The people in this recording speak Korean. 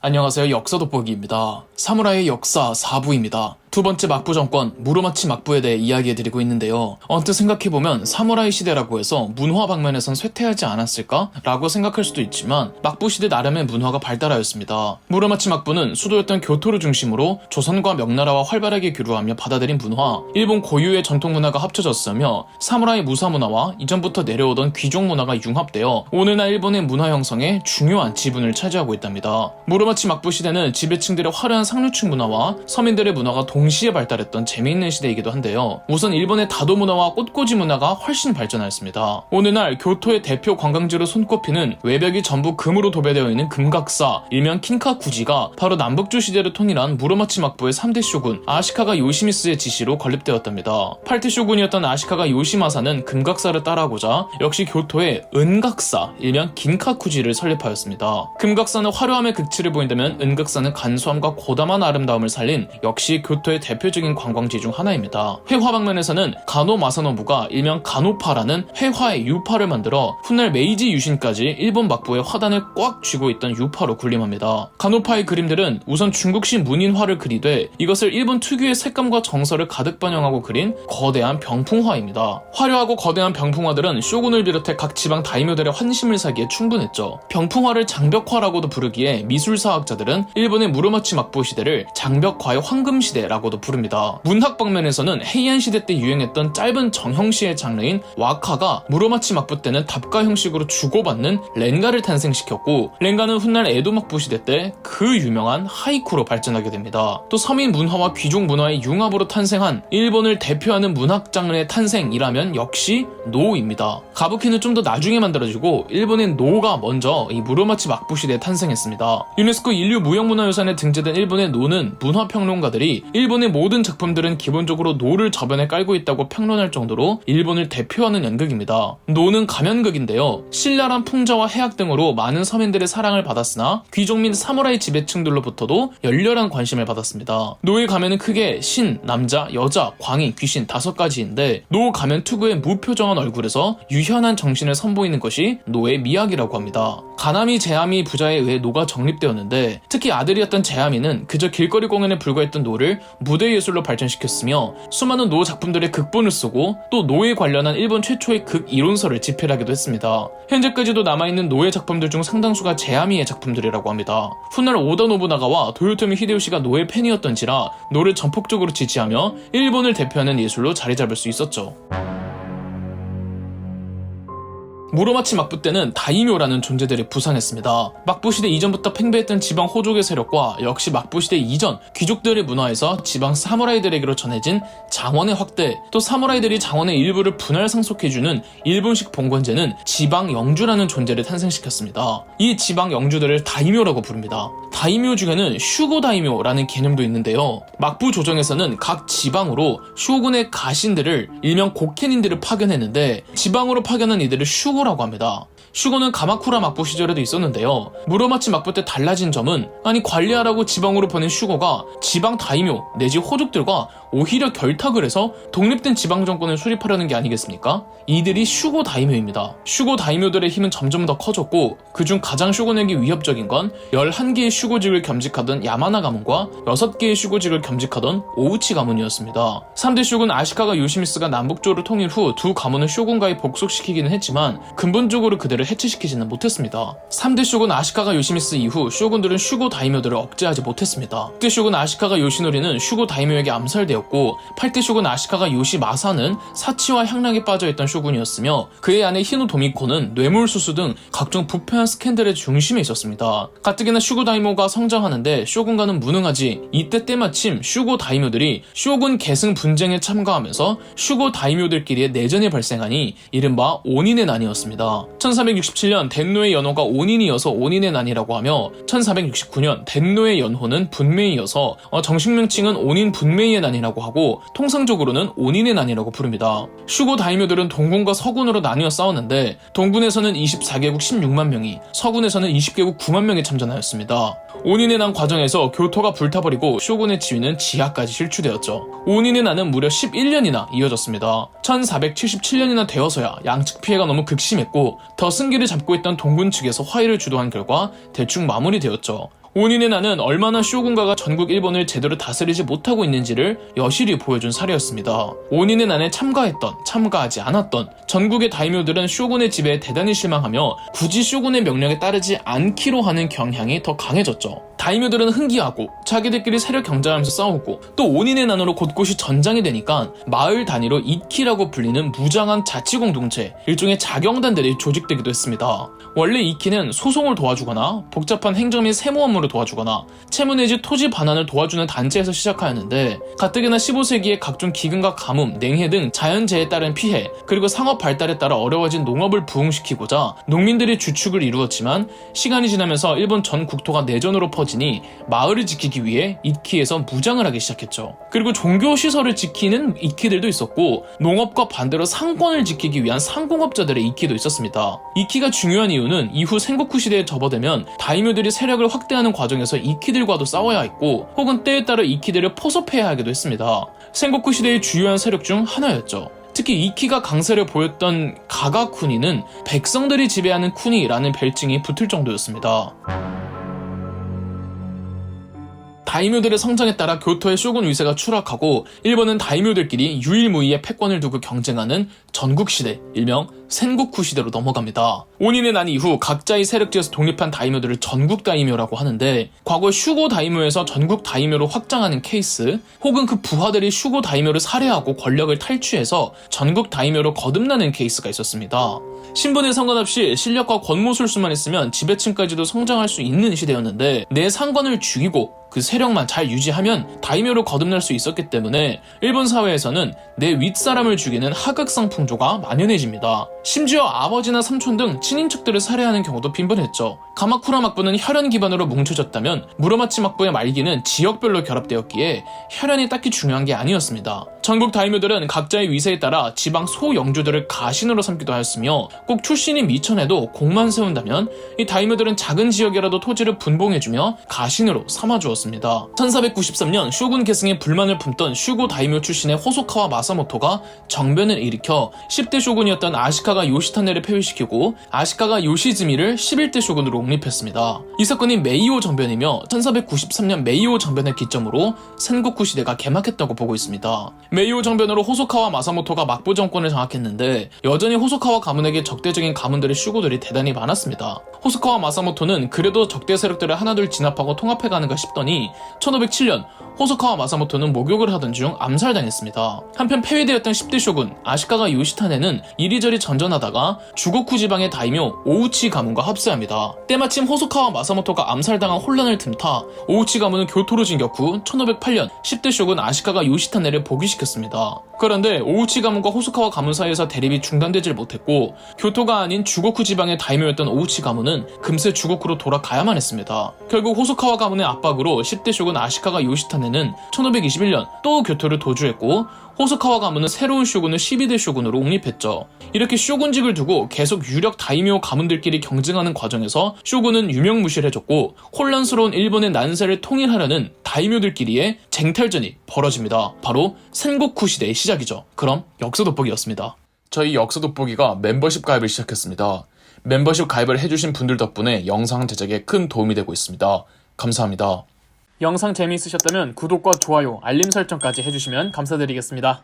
안녕하세요. 역사 돋보기입니다. 사무라이의 역사 4부입니다. 두 번째 막부 정권 무로마치 막부에 대해 이야기해드리고 있는데요. 언뜻 생각해보면 사무라이 시대라고 해서 문화 방면에선 쇠퇴하지 않았을까? 라고 생각할 수도 있지만 막부 시대 나름의 문화가 발달하였습니다. 무로마치 막부는 수도였던 교토를 중심으로 조선과 명나라와 활발하게 교류하며 받아들인 문화, 일본 고유의 전통 문화가 합쳐졌으며 사무라이 무사 문화와 이전부터 내려오던 귀족 문화가 융합되어 오늘날 일본의 문화 형성에 중요한 지분을 차지하고 있답니다. 무로마치 막부 시대는 지배층들의 화려한 상류층 문화와 서민들의 문화가 동시에 발달했던 재미있는 시대이기도 한데요. 우선 일본의 다도 문화와 꽃꽂이 문화가 훨씬 발전하였습니다. 오늘날 교토의 대표 관광지로 손꼽히는 외벽이 전부 금으로 도배되어 있는 금각사, 일명 킨카쿠지가 바로 남북조 시대를 통일한 무로마치 막부의 3대 쇼군 아시카가 요시미스의 지시로 건립되었답니다. 8대 쇼군이었던 아시카가 요시마사는 금각사를 따라하고자 역시 교토의 은각사, 일명 긴카쿠지를 설립하였습니다. 금각사는 화려함의 극치를 보인다면 은각사는 간소함과 고담한 아름다움을 살린 역시 교토의 대표적인 관광지 중 하나입니다. 회화 방면에서는 가노 마사노부가 일명 가노파라는 회화의 유파를 만들어 훗날 메이지 유신까지 일본 막부의 화단을 꽉 쥐고 있던 유파로 군림합니다. 가노파의 그림들은 우선 중국식 문인화를 그리되 이것을 일본 특유의 색감과 정서를 가득 반영하고 그린 거대한 병풍화입니다. 화려하고 거대한 병풍화들은 쇼군을 비롯해 각 지방 다이묘들의 환심을 사기에 충분했죠. 병풍화를 장벽화라고도 부르기에 미술사학자들은 일본의 무로마치 막부 시대를 장벽화의 황금시대라고도 부릅니다. 문학 방면에서는 헤이안 시대 때 유행했던 짧은 정형시의 장르인 와카가 무로마치 막부 때는 답가 형식으로 주고받는 렌가를 탄생시켰고, 렌가는 훗날 에도 막부 시대 때 그 유명한 하이쿠로 발전하게 됩니다. 또 서민 문화와 귀족 문화의 융합으로 탄생한 일본을 대표하는 문학 장르의 탄생이라면 역시 노입니다. 가부키는 좀 더 나중에 만들어지고 일본의 노가 먼저 이 무로마치 막부 시대에 탄생했습니다. 유네스코 인류 무형문화유산에 등재된 일본의 노는 문화평론가들이 일본의 모든 작품들은 기본적으로 노를 저변에 깔고 있다고 평론할 정도로 일본을 대표하는 연극입니다. 노는 가면극인데요. 신랄한 풍자와 해악 등으로 많은 서민들의 사랑을 받았으나 귀족 및 사무라이 지배층들로부터도 열렬한 관심을 받았습니다. 노의 가면은 크게 신, 남자, 여자, 광희, 귀신 5가지인데 노 가면 투구의 무표정한 얼굴에서 유현한 정신을 선보이는 것이 노의 미학이라고 합니다. 가나미 제아미 부자에 의해 노가 정립되었는데 특히 아들이었던 제아미는 그저 길거리 공연에 불과했던 노를 무대 예술로 발전시켰으며 수많은 노 작품들의 극본을 쓰고 또 노에 관련한 일본 최초의 극 이론서를 집필하기도 했습니다. 현재까지도 남아있는 노의 작품들 중 상당수가 제아미의 작품들이라고 합니다. 훗날 오다 노부나가와 도요토미 히데요시가 노의 팬이었던지라 노를 전폭적으로 지지하며 일본을 대표하는 예술로 자리 잡을 수 있었죠. 무로마치 막부 때는 다이묘라는 존재들이 부상했습니다. 막부 시대 이전부터 팽배했던 지방 호족의 세력과 역시 막부 시대 이전 귀족들의 문화에서 지방 사무라이들에게로 전해진 장원의 확대, 또 사무라이들이 장원의 일부를 분할 상속해주는 일본식 봉건제는 지방 영주라는 존재를 탄생시켰습니다. 이 지방 영주들을 다이묘라고 부릅니다. 다이묘 중에는 슈고 다이묘라는 개념도 있는데요. 막부 조정에서는 각 지방으로 쇼군의 가신들을 일명 고켄인들을 파견했는데 지방으로 파견한 이들을 슈고라고 합니다. 슈고는 가마쿠라 막부 시절에도 있었는데요. 무로마치 막부 때 달라진 점은 관리하라고 지방으로 보낸 슈고가 지방 다이묘 내지 호족들과 오히려 결탁을 해서 독립된 지방 정권을 수립하려는 게 아니겠습니까? 이들이 슈고 다이묘입니다. 슈고 다이묘들의 힘은 점점 더 커졌고 그중 가장 슈고에게 위협적인 건 11개의 슈고직을 겸직하던 야마나 가문과 6개의 슈고직을 겸직하던 오우치 가문이었습니다. 3대 슈군 아시카가 요시미스가 남북조를 통일 후 두 가문을 쇼군가에 복속시키기는 했지만 근본적으로 그들을 해체시키지는 못했습니다. 3대 쇼군 아시카가 요시미스 이후 쇼군들은 슈고 다이묘들을 억제하지 못했습니다. 6대 쇼군 아시카가 요시노리는 슈고 다이묘에게 암살되었고 8대 쇼군 아시카가 요시마사는 사치와 향락에 빠져있던 쇼군이었으며 그의 아내 히노 도미코는 뇌물수수 등 각종 부패한 스캔들의 중심에 있었습니다. 가뜩이나 슈고 다이묘가 성장하는데 쇼군과는 무능하지 이때 때마침 슈고 다이묘들이 쇼군 계승 분쟁에 참가하면서 슈고 다이묘들끼리의 내전이 발생하니 이른바 오닌의 난이었습니다. 1467년 덴노의 연호가 오닌이어서 오닌의 난이라고 하며 1469년 덴노의 연호는 분메이여서 정식 명칭은 오닌 분메이의 난이라고 하고 통상적으로는 오닌의 난이라고 부릅니다. 슈고 다이묘들은 동군과 서군으로 나뉘어 싸웠는데 동군에서는 24개국 16만 명이 서군에서는 20개국 9만 명이 참전하였습니다. 오닌의 난 과정에서 교토가 불타버리고 쇼군의 지위는 지하까지 실추되었죠. 오닌의 난은 무려 11년이나 이어졌습니다. 1477년이나 되어서야 양측 피해가 너무 극심했고 더 승기를 잡고 있던 동군 측에서 화해를 주도한 결과 대충 마무리되었죠. 오닌의 난은 얼마나 쇼군가가 전국 일본을 제대로 다스리지 못하고 있는지를 여실히 보여준 사례였습니다. 오닌의 난에 참가했던, 참가하지 않았던 전국의 다이묘들은 쇼군의 지배에 대단히 실망하며 굳이 쇼군의 명령에 따르지 않기로 하는 경향이 더 강해졌죠. 다이묘들은 흥기하고 자기들끼리 세력 경쟁하면서 싸우고 또 오닌의 난으로 곳곳이 전장이 되니까 마을 단위로 이키라고 불리는 무장한 자치공동체, 일종의 자경단들이 조직되기도 했습니다. 원래 이키는 소송을 도와주거나 복잡한 행정 및 세무 업무를 도와주거나 채무 내지 토지 반환을 도와주는 단체에서 시작하였는데 가뜩이나 15세기에 각종 기근과 가뭄, 냉해 등 자연재해에 따른 피해 그리고 상업 발달에 따라 어려워진 농업을 부흥시키고자 농민들이 주축을 이루었지만 시간이 지나면서 일본 전 국토가 내전으로 퍼지니 마을을 지키기 위해 이키에서 무장을 하기 시작했죠. 그리고 종교시설을 지키는 이키들도 있었고 농업과 반대로 상권을 지키기 위한 상공업자들의 이키도 있었습니다. 이키가 중요한 이유는 이후 생고쿠 시대에 접어들면 다이묘들이 세력을 확대하는 과정에서 이키들과도 싸워야 했고 혹은 때에 따라 이키들을 포섭해야 하기도 했습니다. 생고쿠 시대의 주요한 세력 중 하나였죠. 특히 이키가 강세를 보였던 가가쿠니는 백성들이 지배하는 쿠니라는 별칭이 붙을 정도였습니다. 다이묘들의 성장에 따라 교토의 쇼군 위세가 추락하고 일본은 다이묘들끼리 유일무이의 패권을 두고 경쟁하는 전국시대, 일명 센고쿠 시대로 넘어갑니다. 오닌의 난 이후 각자의 세력지에서 독립한 다이묘들을 전국 다이묘라고 하는데 과거 슈고 다이묘에서 전국 다이묘로 확장하는 케이스 혹은 그 부하들이 슈고 다이묘를 살해하고 권력을 탈취해서 전국 다이묘로 거듭나는 케이스가 있었습니다. 신분에 상관없이 실력과 권모술수만 있으면 지배층까지도 성장할 수 있는 시대였는데 내 상관을 죽이고 그 세력만 잘 유지하면 다이묘로 거듭날 수 있었기 때문에 일본 사회에서는 내 윗사람을 죽이는 하극상 풍조가 만연해집니다. 심지어 아버지나 삼촌 등 친인척들을 살해하는 경우도 빈번했죠. 가마쿠라 막부는 혈연 기반으로 뭉쳐졌다면 무로마치 막부의 말기는 지역별로 결합되었기에 혈연이 딱히 중요한 게 아니었습니다. 전국 다이묘들은 각자의 위세에 따라 지방 소영주들을 가신으로 삼기도 하였으며 꼭 출신이 미천해도 공만 세운다면 이 다이묘들은 작은 지역이라도 토지를 분봉해주며 가신으로 삼아주었습니다. 1493년 쇼군 계승에 불만을 품던 슈고 다이묘 출신의 호소카와 마사모토가 정변을 일으켜 10대 쇼군이었던 아시카가 요시타네를 폐위시키고 아시카가 요시즈미를 11대 쇼군으로 옹립했습니다. 이 사건이 메이오 정변이며 1493년 메이오 정변을 기점으로 센고쿠 시대가 개막했다고 보고 있습니다. 메이오 정변으로 호소카와 마사모토가 막부 정권을 장악했는데 여전히 호소카와 가문에게 적대적인 가문들의 슈고들이 대단히 많았습니다. 호소카와 마사모토는 그래도 적대 세력들을 하나둘 진압하고 통합해가는가 싶더니 1507년 호소카와 마사모토는 목욕을 하던 중 암살당했습니다. 한편 폐위되었던 10대 쇼군 아시카가 요시타네는 이리저리 전전하다가 주고쿠 지방의 다이묘 오우치 가문과 합세합니다. 때마침 호소카와 마사모토가 암살당한 혼란을 틈타 오우치 가문은 교토로 진격 후 1508년 10대 쇼군 아시카가 요시타네를 복위시켰습니다. 그런데 오우치 가문과 호소카와 가문 사이에서 대립이 중단되질 못했고 교토가 아닌 주고쿠 지방의 다이묘였던 오우치 가문은 금세 주고쿠로 돌아가야만 했습니다. 결국 호소카와 가문의 압박으로 10대 쇼군 아시카가 요시타네는 1521년 또 교토를 도주했고 호소카와 가문은 새로운 쇼군을 12대 쇼군으로 옹립했죠. 이렇게 쇼군직을 두고 계속 유력 다이묘 가문들끼리 경쟁하는 과정에서 쇼군은 유명무실해졌고 혼란스러운 일본의 난세를 통일하려는 다이묘들끼리의 쟁탈전이 벌어집니다. 바로 센고쿠 시대의 시작이죠. 그럼 역사 돋보기였습니다. 저희 역사 돋보기가 멤버십 가입을 시작했습니다. 멤버십 가입을 해주신 분들 덕분에 영상 제작에 큰 도움이 되고 있습니다. 감사합니다. 영상 재미있으셨다면 구독과 좋아요, 알림 설정까지 해주시면 감사드리겠습니다.